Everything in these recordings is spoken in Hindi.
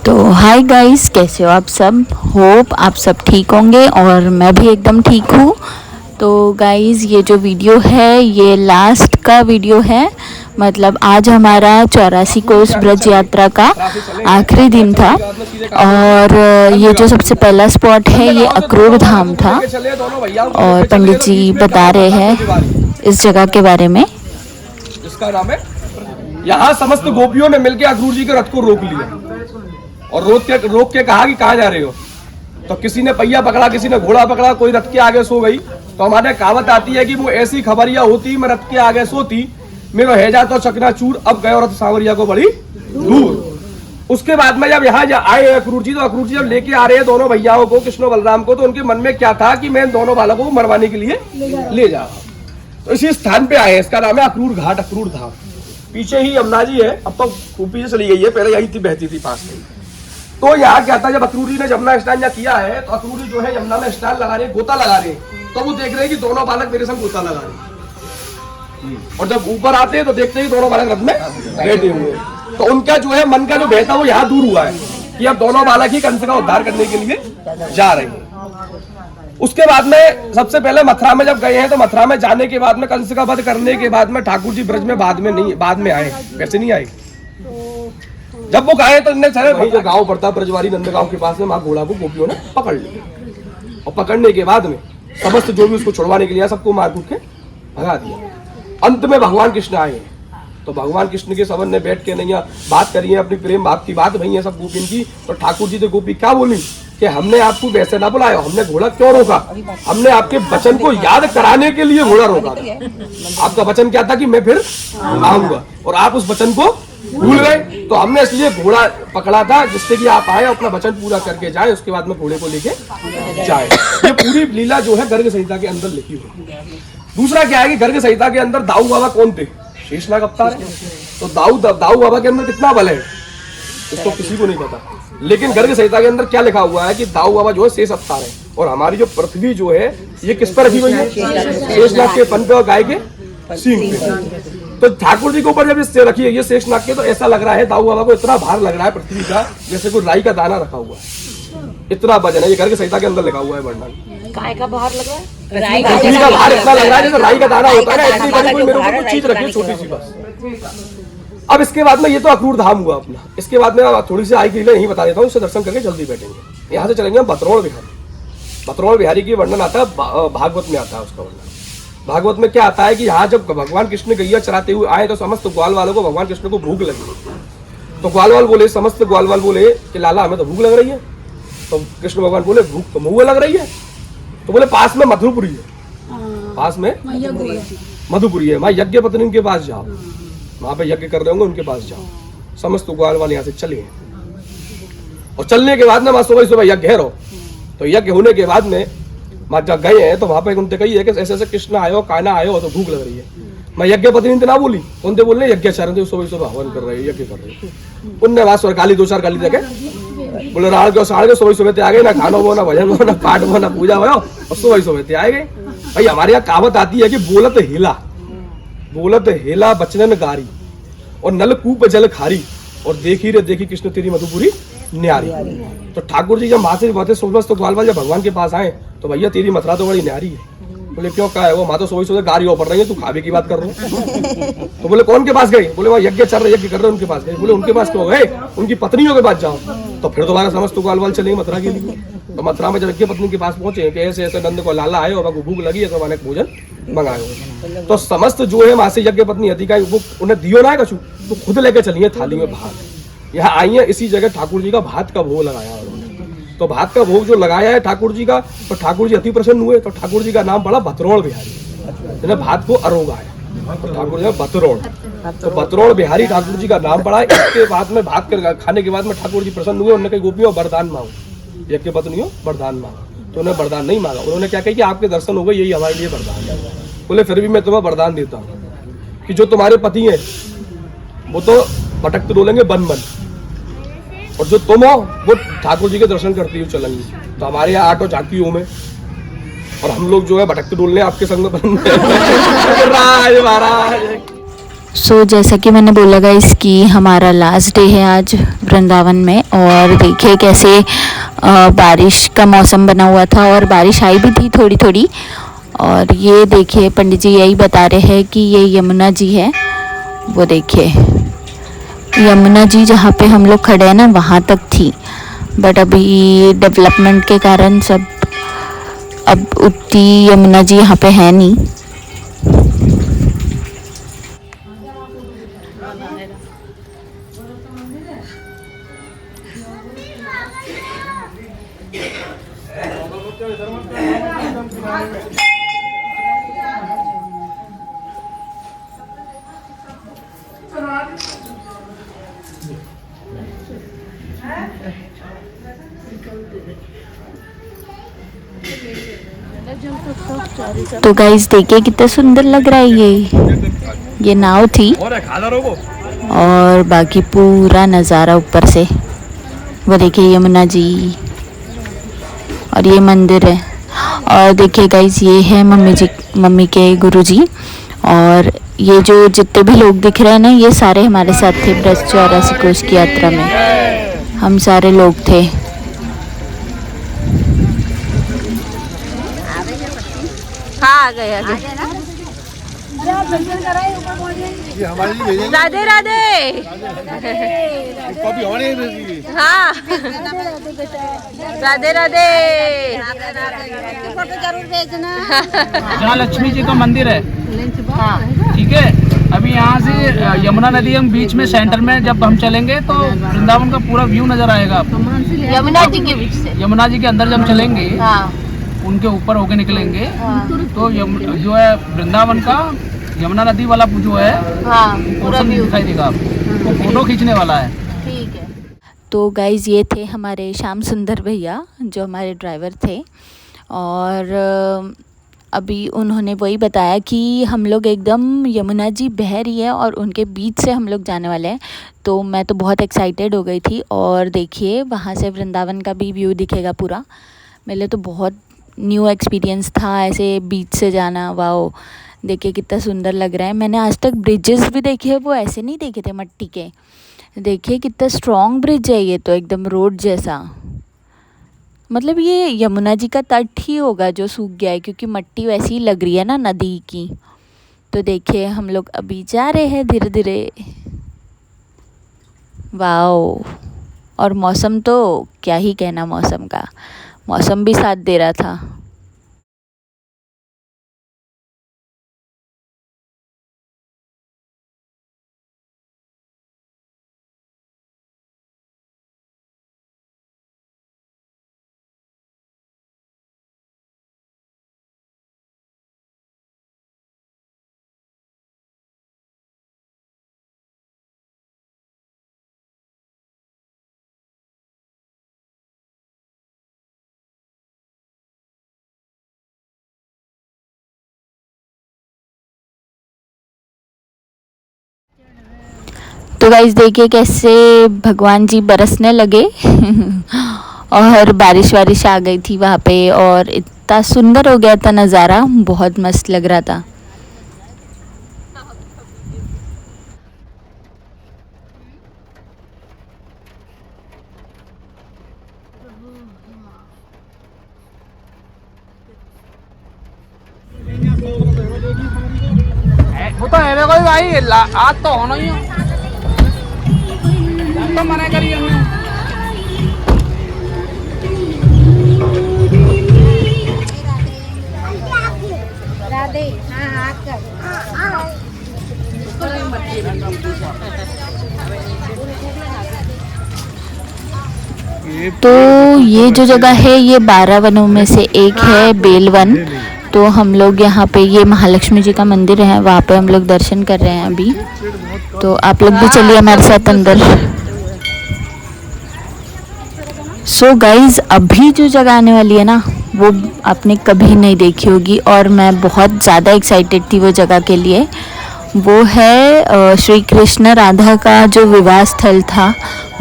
तो हाय गाइस, कैसे हो आप सब। होप आप सब ठीक होंगे और मैं भी एकदम ठीक हूँ। तो गाइस, ये जो वीडियो है ये लास्ट का वीडियो है। मतलब आज हमारा 84 कोस ब्रज यात्रा का आखिरी दिन था और ये जो सबसे पहला स्पॉट है ये अक्रूर धाम था। और पंडित जी बता रहे हैं इस जगह के बारे में। इसका नाम है, यहाँ समस्त गोपियों ने मिलकर अक्रूर जी के रथ को रोक लिया और रोक के कहा कि कहाँ जा रहे हो। तो किसी ने पहिया पकड़ा, किसी ने घोड़ा पकड़ा, कोई रथ के आगे सो गई। तो हमारे कहावत आती है कि वो ऐसी खबरिया होती मैं रथ के आगे सोती, मेरो हैजा तो चकनाचूर, अब गए रथ सांवरिया को बड़ी दूर। उसके बाद में जब यहाँ आए अक्रूर जी, तो अक्रूर जी जब लेके आ रहे हैं दोनों भैयाओं को, कृष्ण बलराम को, तो उनके मन में क्या था कि मैं दोनों बालकों को मरवाने के लिए ले जा रहा हूँ। तो इसी स्थान पे आए, इसका नाम है अक्रूर घाट, अक्रूर धाम। पीछे ही यमुना जी है, अब तो खूब पीछे चली गई है, पहले यही थी, बहती थी पास में। तो यहाँ क्या था, जब अक्रूर जी ने यमुना स्नान किया है, तो अक्रूर जी जो है यमुना में स्नान लगा रहे, गोता लगा रहे, तो वो देख रहे हैं कि दोनों बालक मेरे संग गोता लगा रहे। और जब ऊपर आते हैं तो देखते हैं दोनों बालक रथ में बैठे हुए। तो उनका जो है मन का जो भय था वो यहाँ दूर हुआ है कि अब दोनों बालक ही कंस का उद्धार करने के लिए जा रहे हैं। उसके बाद में सबसे पहले मथुरा में जब गए हैं, तो मथुरा में जाने के बाद में कंस का वध करने के बाद में ठाकुर जी ब्रज में बाद में आए, वैसे नहीं आए। जब वो गए तो भाई जो गांव पड़ता ब्रजवारी नंद गांव के पास में, वहां घोड़ा को गोपियों ने पकड़ लिया और पकड़ने के बाद में समस्त जो भी उसको छुड़वाने के लिए सबको मार कूट के भगा दिया। अंत में भगवान कृष्ण आए, तो भगवान कृष्ण के सबन ने बैठ के नहीं बात करी है, अपनी प्रेम भाव की बात भई है सब गोपिन की। तो ठाकुर जी तो गोपी क्या बोली कि हमने आपको वैसे ना बुलाया, हमने घोड़ा क्यों रोका, हमने आपके वचन को याद कराने के लिए घोड़ा रोका था। आपका वचन क्या था कि मैं फिर आऊंगा, और आप उस वचन को भूल गए, तो हमने इसलिए घोड़ा पकड़ा था जिससे कि आप आए, अपना वचन पूरा करके जाए, उसके बाद में घोड़े को लेके जाए। ये पूरी लीला जो है गर्ग संहिता के अंदर लिखी हुई। दूसरा क्या है कि गर्ग संहिता के अंदर दाऊ बाबा कौन थे, शेषनाग अवतार है। तो दाऊ बाबा के अंदर कितना बल है इसको किसी को नहीं पता, लेकिन गर्ग संहिता के अंदर क्या लिखा हुआ है कि दाऊ बाबा जो है शेष अवतार है, और हमारी जो पृथ्वी जो है ये किस पर रखी हुई है, शेषनाग के फन पे और गाय के सींग पे। तो ठाकुर जी के ऊपर जब इससे रखी है ये शेषनाग के, तो ऐसा लग रहा है दाऊ बाबा को इतना भार लग रहा है पृथ्वी का, जैसे कोई राई का दाना रखा हुआ है, इतना वजन है। ये गर्ग संहिता के अंदर लिखा हुआ है वर्णन। काय का भार लग रहा है, पृथ्वी का भार इतना लग रहा है जैसे राई का दाना होता है, इतनी बड़ी कोई मेरे ऊपर कोई चीज रखी छोटी सी बस। अब इसके बाद में ये तो अक्रूर धाम हुआ अपना। इसके बाद में थोड़ी सी आई की नहीं बता देता हूँ, उससे दर्शन करके जल्दी बैठेंगे। यहाँ से चलेंगे हम बतरौल बिहारी। बतरौल बिहारी की वर्णन आता है भागवत में, आता है उसका वर्णन। भागवत में क्या आता है कि यहाँ जब भगवान कृष्ण गैया चराते हुए आए, तो समस्त ग्वाल वालों को भगवान कृष्ण को भूख लगी। तो ग्वाल वाल बोले, समस्त ग्वाल वाल बोले कि लाला हमें तो भूख लग रही है। तो कृष्ण भगवान बोले भूख तो मुँह लग रही है। तो बोले पास में मधुपुरी है, पास में मधुपुरी है, वहाँ यज्ञ पत्नी के पास जाओ, वहां पे यज्ञ कर रहे होंगे, उनके पास जाओ। समस्त ग्वाल वाले यहाँ से चले, और चलने के बाद में वहां सुबह सुबह यज्ञ है। तो यज्ञ होने के बाद में वहां जब गए हैं, तो वहां पे उनसे कही है कि ऐसे ऐसे कृष्ण आयो, काना आयो, तो भूख लग रही है। मैं यज्ञ पत्नी ना बोली, उनसे बोलने यज्ञ चारण सुबह सुबह हवन कर रहे, यज्ञ कर रहे। उनने वहां स्वर गाली, दो चार गाली देखे, बोले राड़ के साढ़ के सुबह सुबह आ गए, ना खाना हो, ना भजन हो, ना पाठ हो, ना पूजा हो, और सुबह सुबह आ गए। भाई हमारे यहाँ कहावत आती है कि बोलत हेला बचनन गारी, और नलकूप जल खारी, और देखी रे देखी कृष्ण तेरी मधुपुरी न्यारी। तो ठाकुर जी जब माँ से बातें सोच तो ग्वाल वाल जब भगवान के पास आए, तो भैया तेरी मथुरा तो बड़ी न्यारी है। बोले क्यों, क्या है वो, माँ तो सोच गाड़ी ऊपर रही है, तू खावे की बात कर रहे हो। तो बोले कौन के पास गए, बोले वहाँ यज्ञ चल रहे, यज्ञ कर रहे उनके पास गए। बोले उनके पास क्यों गए, उनकी पत्नियों के पास जाओ। तो फिर दोबारा समस्त ग्वाल वाल चलेंगे मथुरा के लिए। तो मथुरा में जब यज्ञ पत्नी के पास पहुंचे कि ऐसे ऐसे नंद को लाला आए और भूख लगी है, तो मैंने भोजन मंगाए। तो समस्त जो है वहां से यज्ञ पत्नी अधिका वो उन्हें दियो ना कछु, तो खुद लेकर चलिए थाली में भात। यहाँ आई है इसी जगह ठाकुर जी का भात का भोग लगाया उन्होंने। तो भात का भोग जो लगाया है ठाकुर जी का, तो ठाकुर जी अति प्रसन्न हुए। तो ठाकुर जी का नाम पड़ा बतरौल बिहारी, भात को अरोगाया, तो ठाकुर जी बतरौल, तो बतरौल बिहारी ठाकुर जी का नाम पड़ा। इसके बाद में भात खाने के बाद में ठाकुर जी प्रसन्न हुए। उन्होंने कही गोपियों वरदान मांगो, यज्ञ पत्नियों वरदान मांगो। तो उन्हें वरदान नहीं मांगा, उन्होंने क्या कहा कि आपके दर्शन हो गए, यही हमारे लिए वरदान है। बोले फिर भी मैं तुम्हें वरदान देता हूँ कि जो तुम्हारे पति हैं वो तो भटकते डोलेंगे बन बन, और जो तुम हो वो ठाकुर जी के दर्शन करती हुई चलेंगी। तो हमारे यहाँ 8 झांकियों में, और हम लोग जो है भटकते डोलने आपके संग में। राज महाराज सो जैसा कि मैंने बोला गाइस कि हमारा लास्ट डे है आज वृंदावन में, और देखिए कैसे बारिश का मौसम बना हुआ था और बारिश आई भी थी थोड़ी थोड़ी। और ये देखिए पंडित जी यही बता रहे हैं कि ये यमुना जी है, वो देखिए यमुना जी जहाँ पे हम लोग खड़े हैं ना वहाँ तक थी, बट अभी डेवलपमेंट के कारण सब अब उतनी यमुना जी यहाँ पे है नहीं। तो गाइस देखिए कितना सुंदर लग रहा है। ये नाव थी और बाकी पूरा नज़ारा ऊपर से, वो देखिए यमुना जी और ये मंदिर है। और देखिए गाइस ये है मम्मी के गुरुजी, और ये जो जितने भी लोग दिख रहे हैं ना ये सारे हमारे साथ थे ब्रज 84 कोष की यात्रा में, हम सारे लोग थे। हाँ आ गए राधे राधे। हाँ राधे राधे। फोटो जरूर भेजना। जहाँ लक्ष्मी जी का मंदिर है, हाँ ठीक है। अभी यहाँ से यमुना नदी हम बीच में सेंटर में जब हम चलेंगे तो वृंदावन का पूरा व्यू नजर आएगा आपको। यमुना जी के बीच से, यमुना जी के अंदर जब चलेंगे, हाँ उनके ऊपर होके निकलेंगे, तो जो है वृंदावन का यमुना नदी वाला जो है पोर्शन दिखाई देगा आपको, वो फोटो खींचने वाला है। ठीक है। तो गाइज ये थे हमारे श्याम सुंदर भैया जो हमारे ड्राइवर थे, और अभी उन्होंने वही बताया कि हम लोग एकदम यमुना जी बह रही है और उनके बीच से हम लोग जाने वाले हैं। तो मैं तो बहुत एक्साइटेड हो गई थी, और देखिए वहाँ से वृंदावन का भी व्यू दिखेगा पूरा। मेरे लिए तो बहुत न्यू एक्सपीरियंस था ऐसे बीच से जाना। वाओ देखिए कितना सुंदर लग रहा है। मैंने आज तक ब्रिजेस भी देखे हैं, वो ऐसे नहीं देखे थे मट्टी के। देखिए कितना स्ट्रॉन्ग ब्रिज है ये, तो एकदम रोड जैसा। मतलब ये यमुना जी का तट ही होगा जो सूख गया है, क्योंकि मट्टी वैसी ही लग रही है ना नदी की। तो देखिए हम लोग अभी जा रहे हैं धीरे धीरे। वाओ, और मौसम तो क्या ही कहना, मौसम का, मौसम भी साथ दे रहा था। तो गाइस देखिए कैसे भगवान जी बरसने लगे और बारिश वारिश आ गई थी वहाँ पे, और इतना सुंदर हो गया था नज़ारा, बहुत मस्त लग रहा था। वो तो है कोई भाई, आज तो होना ही है, तो मना करिए हमने। राधे, हाँ हाथ कर। तो ये जो जगह है ये 12 वनों में से एक है, बेलवन। तो हम लोग यहाँ पे, ये महालक्ष्मी जी का मंदिर है, वहाँ पे हम लोग दर्शन कर रहे हैं अभी। तो आप लोग भी चलिए हमारे साथ अंदर। सो गाइज अभी जो जगह आने वाली है ना वो आपने कभी नहीं देखी होगी, और मैं बहुत ज़्यादा एक्साइटेड थी वो जगह के लिए। वो है श्री कृष्ण राधा का जो विवाह स्थल था,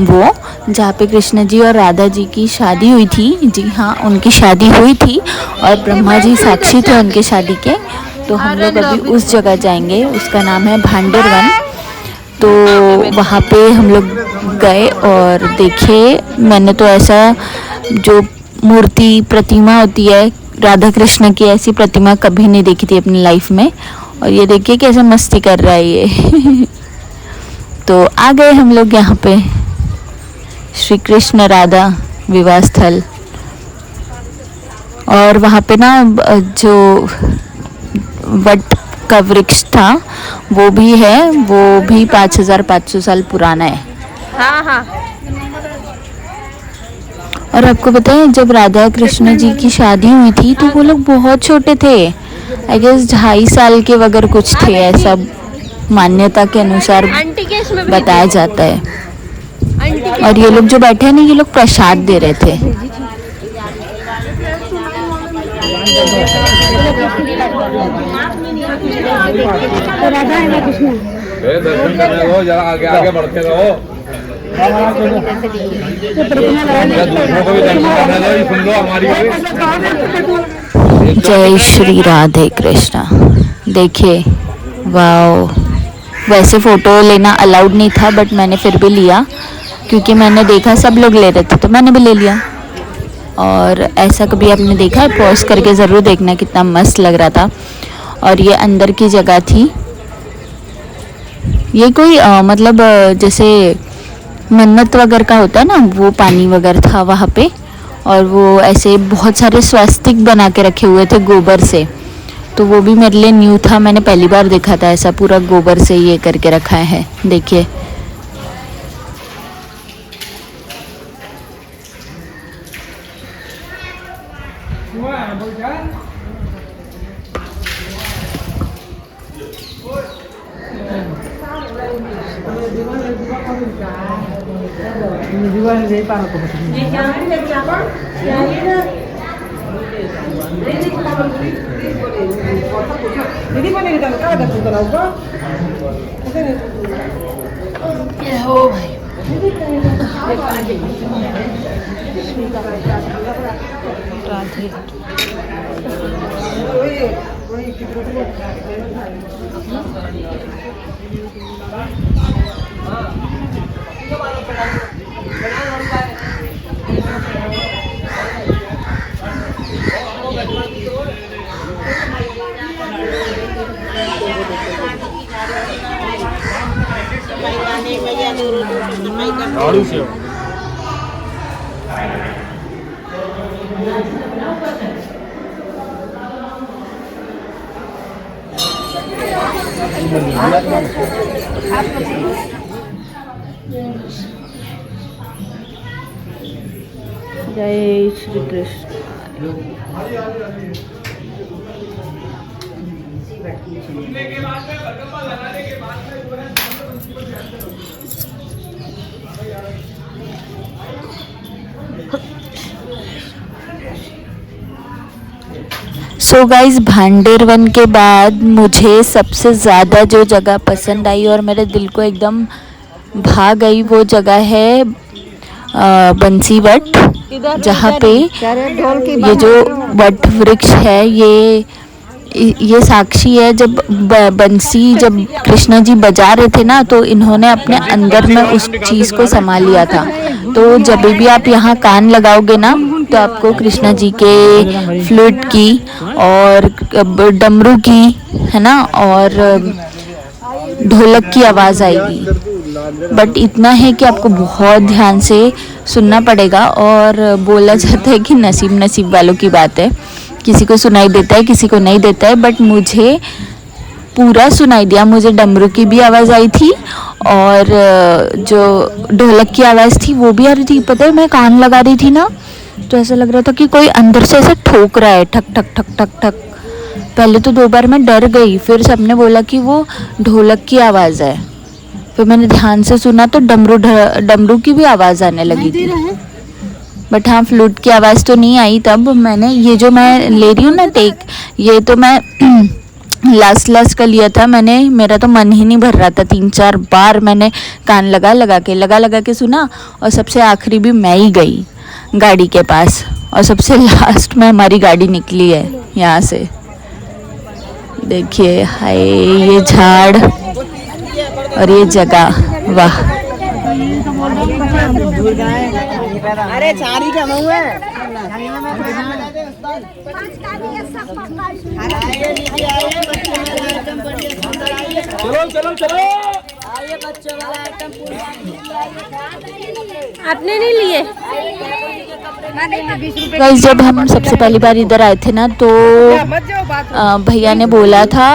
वो जहाँ पे कृष्ण जी और राधा जी की शादी हुई थी। जी हाँ, उनकी शादी हुई थी और ब्रह्मा जी साक्षी थे उनके शादी के। तो हम लोग अभी उस जगह जाएंगे, उसका नाम है भांडेर वन। तो वहाँ पे हम लोग गए और देखे। मैंने तो ऐसा जो मूर्ति प्रतिमा होती है राधा कृष्ण की, ऐसी प्रतिमा कभी नहीं देखी थी अपनी लाइफ में। और ये देखिए कैसे मस्ती कर रहा है ये तो आ गए हम लोग यहाँ पे श्री कृष्ण राधा विवाह स्थल। और वहाँ पे ना जो वट का वृक्ष था वो भी है, वो भी 5500 साल पुराना है। हाँ हाँ। और आपको पता है जब राधा कृष्ण जी की शादी हुई थी तो वो लोग बहुत छोटे थे, आई गेस 2.5 साल के वगैरह कुछ थे, ऐसा मान्यता के अनुसार बताया जाता है। और ये लोग जो बैठे हैं ना, ये लोग प्रसाद दे रहे थे। दर्शन करने दो, जरा आगे आगे बढ़ते रहो। जय श्री राधे कृष्णा। देखिए वाओ, वैसे फ़ोटो लेना अलाउड नहीं था बट मैंने फिर भी लिया क्योंकि मैंने देखा सब लोग ले रहे थे तो मैंने भी ले लिया। और ऐसा कभी आपने देखा है? पॉज करके ज़रूर देखना, कितना मस्त लग रहा था। और ये अंदर की जगह थी, ये कोई मतलब जैसे मन्नत वगैरह का होता है ना, वो पानी वगैरह था वहाँ पे। और वो ऐसे बहुत सारे स्वास्तिक बना के रखे हुए थे गोबर से, तो वो भी मेरे लिए न्यू था, मैंने पहली बार देखा था ऐसा पूरा गोबर से ये करके रखा है। देखिए जय Shri Krishna. So guys, Bhander one के बाद मुझे सबसे ज़्यादा जो जगह पसंद आई और मेरे दिल को एकदम भा गई वो जगह है बंसी वट, जहाँ पे ये जो वट वृक्ष है ये साक्षी है। जब बंसी जब कृष्ण जी बजा रहे थे ना, तो इन्होंने अपने अंदर में उस चीज़ को समा लिया था। तो जब भी आप यहाँ कान लगाओगे ना, तो आपको कृष्ण जी के फ्लूट की और डमरू की, है ना, और ढोलक की आवाज़ आएगी। बट इतना है कि आपको बहुत ध्यान से सुनना पड़ेगा। और बोला जाता है कि नसीब नसीब वालों की बात है, किसी को सुनाई देता है किसी को नहीं देता है। बट मुझे पूरा सुनाई दिया, मुझे डमरू की भी आवाज़ आई थी और जो ढोलक की आवाज़ थी वो भी आ रही थी। पता है, मैं कान लगा रही थी ना, तो ऐसा लग रहा था कि कोई अंदर से ऐसे ठोक रहा है, ठक ठक ठक ठक ठक। पहले तो 2 बार मैं डर गई, फिर सबने बोला कि वो ढोलक की आवाज़ है। फिर मैंने ध्यान से सुना तो डमरू की भी आवाज़ आने लगी थी। बट हाँ, फ्लूट की आवाज़ तो नहीं आई तब। मैंने ये जो मैं ले रही हूँ ना टेक, ये तो मैं लास्ट का लिया था मैंने, मेरा तो मन ही नहीं भर रहा था। 3-4 बार मैंने कान लगा के सुना और सबसे आखिरी भी मैं ही गई गाड़ी के पास और सबसे लास्ट में हमारी गाड़ी निकली है यहाँ से। देखिए हाय, ये झाड़ और ये जगह वाह। अरे चारी का मुँह है। चलो चलो चलो, आइए बच्चों वाला आइटम आपने नहीं लिए? गाइस जब हम सबसे पहली बार इधर आए थे ना तो भैया ने बोला था,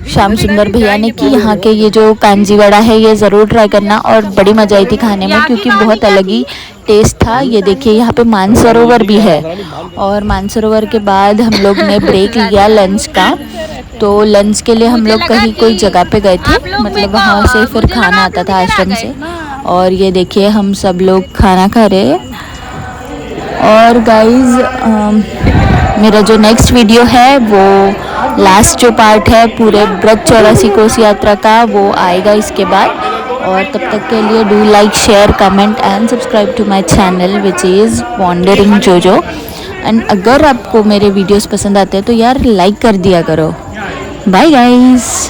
श्याम सुंदर भैया ने, कि यहाँ के ये जो कांजी वड़ा है ये ज़रूर ट्राई करना, और बड़ी मज़ा आई थी खाने में क्योंकि बहुत अलग ही टेस्ट था। ये देखिए यहाँ पे मानसरोवर भी है, और मानसरोवर के बाद हम लोग ने ब्रेक लिया लंच का। तो लंच के लिए हम लोग कहीं कोई जगह पे गए थे, मतलब वहाँ से फिर खाना आता था आश्रम से। और ये देखिए हम सब लोग खाना खा रहे हैं। और गाइस मेरा जो नेक्स्ट वीडियो है वो लास्ट जो पार्ट है पूरे ब्रज 84 कोस यात्रा का, वो आएगा इसके बाद। और तब तक के लिए do like, share, comment and subscribe to my channel which is wandering Jojo. And अगर आपको मेरे वीडियोस पसंद आते हैं तो यार लाइक कर दिया करो। Bye guys.